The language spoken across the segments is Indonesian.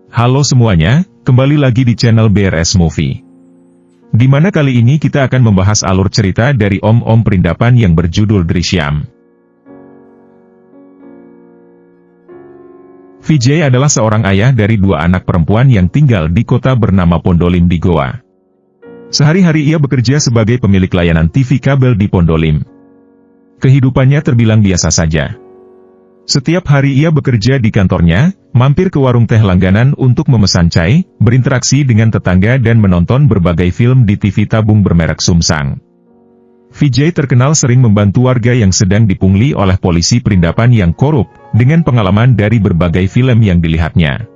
Halo semuanya, kembali lagi di channel BRS Movie. Di mana kali ini kita akan membahas alur cerita dari Om Perindapan yang berjudul Drishyam. Vijay adalah seorang ayah dari dua anak perempuan yang tinggal di kota bernama Pondolim di Goa. Sehari-hari ia bekerja sebagai pemilik layanan TV kabel di Pondolim. Kehidupannya terbilang biasa saja. Setiap hari ia bekerja di kantornya, mampir ke warung teh langganan untuk memesan cai, berinteraksi dengan tetangga dan menonton berbagai film di TV tabung bermerek Sumsang. Vijay terkenal sering membantu warga yang sedang dipungli oleh polisi perindapan yang korup, dengan pengalaman dari berbagai film yang dilihatnya.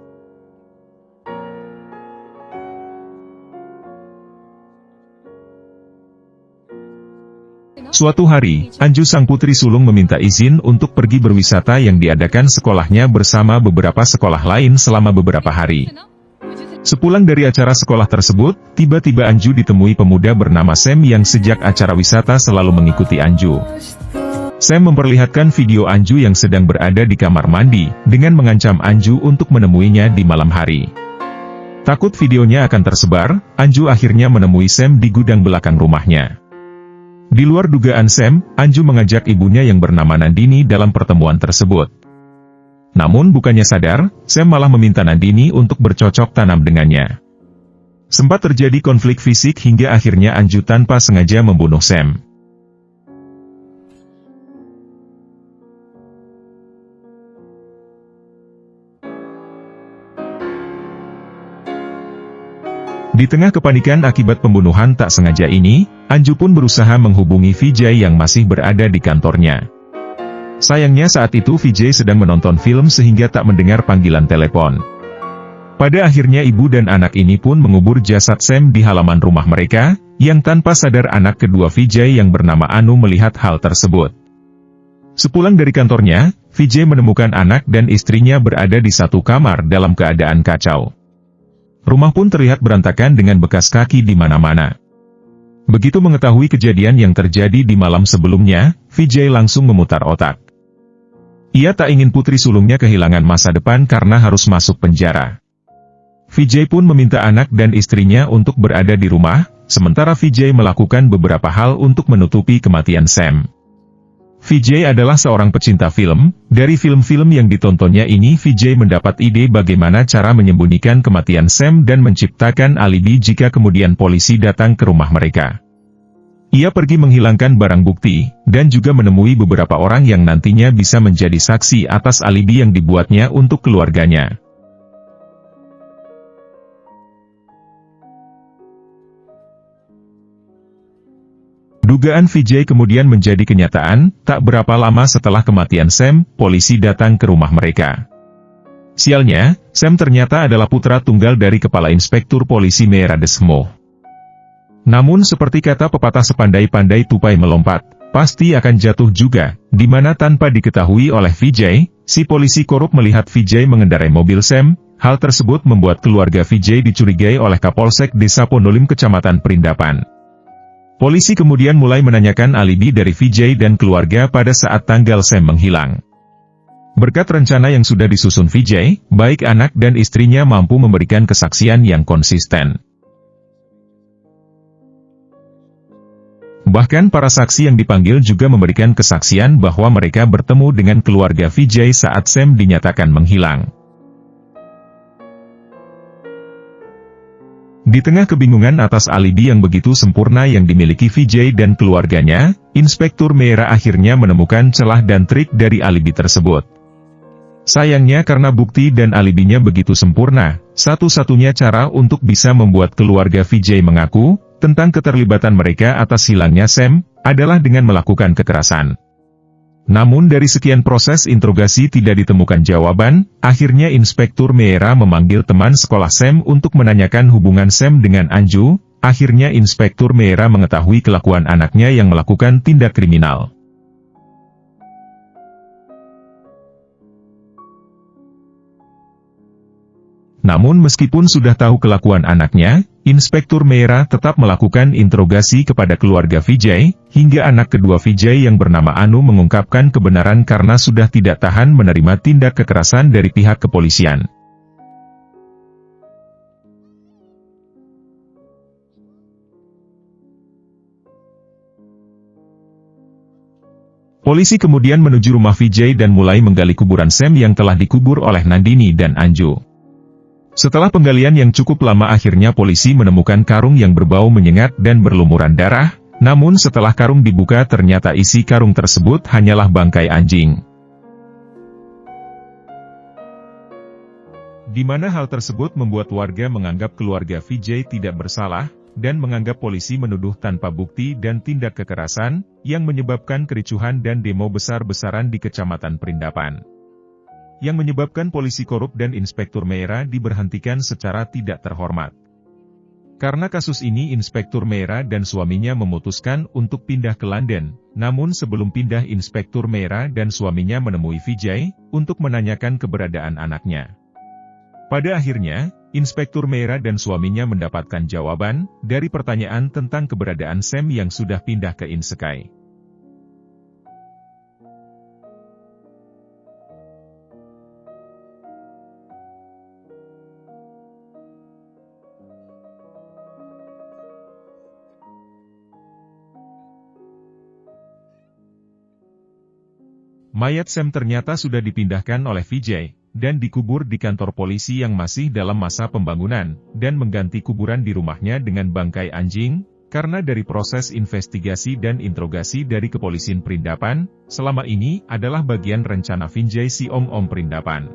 Suatu hari, Anju sang putri sulung meminta izin untuk pergi berwisata yang diadakan sekolahnya bersama beberapa sekolah lain selama beberapa hari. Sepulang dari acara sekolah tersebut, tiba-tiba Anju ditemui pemuda bernama Sam yang sejak acara wisata selalu mengikuti Anju. Sam memperlihatkan video Anju yang sedang berada di kamar mandi, dengan mengancam Anju untuk menemuinya di malam hari. Takut videonya akan tersebar, Anju akhirnya menemui Sam di gudang belakang rumahnya. Di luar dugaan Sam, Anju mengajak ibunya yang bernama Nandini dalam pertemuan tersebut. Namun bukannya sadar, Sam malah meminta Nandini untuk bercocok tanam dengannya. Sempat terjadi konflik fisik hingga akhirnya Anju tanpa sengaja membunuh Sam. Di tengah kepanikan akibat pembunuhan tak sengaja ini, Anju pun berusaha menghubungi Vijay yang masih berada di kantornya. Sayangnya saat itu Vijay sedang menonton film sehingga tak mendengar panggilan telepon. Pada akhirnya ibu dan anak ini pun mengubur jasad Sam di halaman rumah mereka, yang tanpa sadar anak kedua Vijay yang bernama Anu melihat hal tersebut. Sepulang dari kantornya, Vijay menemukan anak dan istrinya berada di satu kamar dalam keadaan kacau. Rumah pun terlihat berantakan dengan bekas kaki di mana-mana. Begitu mengetahui kejadian yang terjadi di malam sebelumnya, Vijay langsung memutar otak. Ia tak ingin putri sulungnya kehilangan masa depan karena harus masuk penjara. Vijay pun meminta anak dan istrinya untuk berada di rumah, sementara Vijay melakukan beberapa hal untuk menutupi kematian Sam. Vijay adalah seorang pecinta film. Dari film-film yang ditontonnya ini Vijay mendapat ide bagaimana cara menyembunyikan kematian Sam dan menciptakan alibi jika kemudian polisi datang ke rumah mereka. Ia pergi menghilangkan barang bukti, dan juga menemui beberapa orang yang nantinya bisa menjadi saksi atas alibi yang dibuatnya untuk keluarganya. Dugaan Vijay kemudian menjadi kenyataan, tak berapa lama setelah kematian Sam, polisi datang ke rumah mereka. Sialnya, Sam ternyata adalah putra tunggal dari Kepala Inspektur Polisi Meera Deshmukh. Namun seperti kata pepatah sepandai-pandai tupai melompat, pasti akan jatuh juga, di mana tanpa diketahui oleh Vijay, si polisi korup melihat Vijay mengendarai mobil Sam. Hal tersebut membuat keluarga Vijay dicurigai oleh Kapolsek Desa Pondolim Kecamatan Perindapan. Polisi kemudian mulai menanyakan alibi dari Vijay dan keluarga pada saat tanggal Sam menghilang. Berkat rencana yang sudah disusun Vijay, baik anak dan istrinya mampu memberikan kesaksian yang konsisten. Bahkan para saksi yang dipanggil juga memberikan kesaksian bahwa mereka bertemu dengan keluarga Vijay saat Sam dinyatakan menghilang. Di tengah kebingungan atas alibi yang begitu sempurna yang dimiliki Vijay dan keluarganya, Inspektur Meera akhirnya menemukan celah dan trik dari alibi tersebut. Sayangnya karena bukti dan alibinya begitu sempurna, satu-satunya cara untuk bisa membuat keluarga Vijay mengaku tentang keterlibatan mereka atas hilangnya Sam, adalah dengan melakukan kekerasan. Namun dari sekian proses interogasi tidak ditemukan jawaban, akhirnya Inspektur Meera memanggil teman sekolah Sam untuk menanyakan hubungan Sam dengan Anju. Akhirnya Inspektur Meera mengetahui kelakuan anaknya yang melakukan tindak kriminal. Namun meskipun sudah tahu kelakuan anaknya, Inspektur Meera tetap melakukan interogasi kepada keluarga Vijay, hingga anak kedua Vijay yang bernama Anu mengungkapkan kebenaran karena sudah tidak tahan menerima tindak kekerasan dari pihak kepolisian. Polisi kemudian menuju rumah Vijay dan mulai menggali kuburan Sam yang telah dikubur oleh Nandini dan Anju. Setelah penggalian yang cukup lama akhirnya polisi menemukan karung yang berbau menyengat dan berlumuran darah, namun setelah karung dibuka ternyata isi karung tersebut hanyalah bangkai anjing. Di mana hal tersebut membuat warga menganggap keluarga Vijay tidak bersalah, dan menganggap polisi menuduh tanpa bukti dan tindak kekerasan, yang menyebabkan kericuhan dan demo besar-besaran di Kecamatan Perindapan. Yang menyebabkan polisi korup dan Inspektur Meira diberhentikan secara tidak terhormat. Karena kasus ini Inspektur Meira dan suaminya memutuskan untuk pindah ke London, namun sebelum pindah Inspektur Meira dan suaminya menemui Vijay, untuk menanyakan keberadaan anaknya. Pada akhirnya, Inspektur Meira dan suaminya mendapatkan jawaban dari pertanyaan tentang keberadaan Sam yang sudah pindah ke Insekai. Mayat Sam ternyata sudah dipindahkan oleh Vijay, dan dikubur di kantor polisi yang masih dalam masa pembangunan, dan mengganti kuburan di rumahnya dengan bangkai anjing, karena dari proses investigasi dan interogasi dari Kepolisian Perindapan, selama ini adalah bagian rencana Vijay si Om Perindapan.